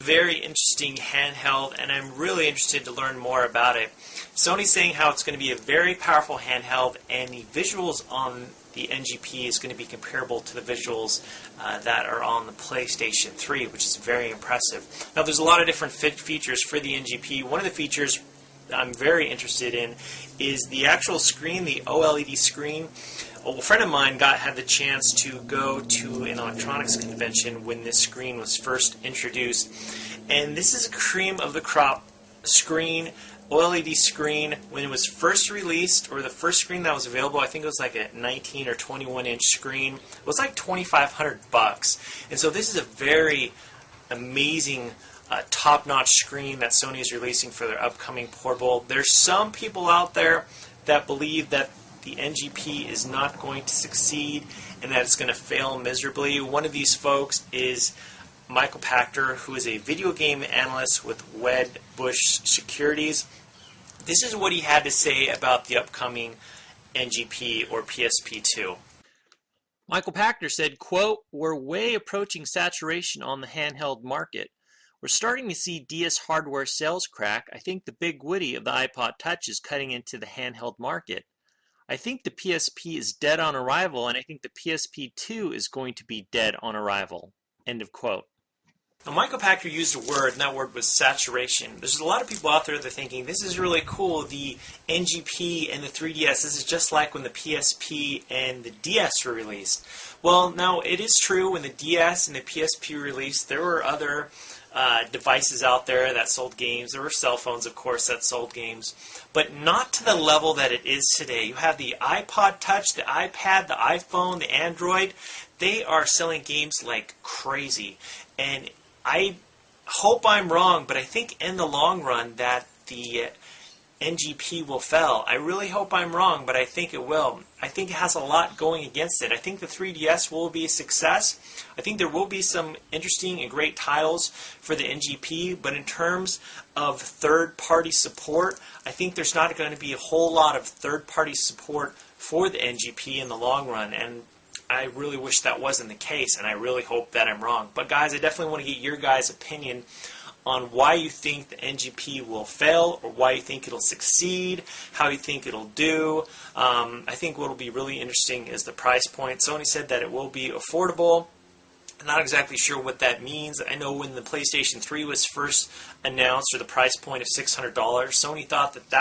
very interesting handheld, and I'm really interested to learn more about it. Sony's saying how it's going to be a very powerful handheld, and the visuals on the NGP is going to be comparable to the visuals that are on the PlayStation 3, which is very impressive. Now, there's a lot of different features for the NGP. One of the features I'm very interested in is the actual screen, the OLED screen. A friend of mine had the chance to go to an electronics convention when this screen was first introduced, and this is a cream of the crop screen, OLED screen. When it was first released, or the first screen that was available, I think it was like a 19 or 21 inch screen. It was like $2,500, and so this is a very amazing top-notch screen that Sony is releasing for their upcoming portable. There's some people out there that believe that the NGP is not going to succeed and that it's going to fail miserably. One of these folks is Michael Pachter, who is a video game analyst with Wedbush Securities. This is what he had to say about the upcoming NGP or PSP2. Michael Pachter said, quote, "We're way approaching saturation on the handheld market. We're starting to see DS hardware sales crack. I think the big Woody of the iPod Touch is cutting into the handheld market. I think the PSP is dead on arrival, and I think the PSP2 is going to be dead on arrival." End of quote. Now, Michael Pachter used a word, and that word was saturation. There's a lot of people out there that are thinking, this is really cool, the NGP and the 3DS, this is just like when the PSP and the DS were released. Well, now, it is true, when the DS and the PSP were released, there were other devices out there that sold games. There were cell phones, of course, that sold games, but not to the level that it is today. You have the iPod Touch, the iPad, the iPhone, the Android. They are selling games like crazy, and I hope I'm wrong, but I think in the long run that the NGP will fail. I really hope I'm wrong, but I think it will. I think it has a lot going against it. I think the 3DS will be a success. I think there will be some interesting and great titles for the NGP, but in terms of third-party support, I think there's not going to be a whole lot of third-party support for the NGP in the long run, and I really wish that wasn't the case, and I really hope that I'm wrong. But guys, I definitely want to get your guys' opinion on why you think the NGP will fail, or why you think it'll succeed, how you think it'll do. I think what will be really interesting is the price point. Sony said that it will be affordable. I'm not exactly sure what that means. I know when the PlayStation 3 was first announced, or the price point of $600, Sony thought that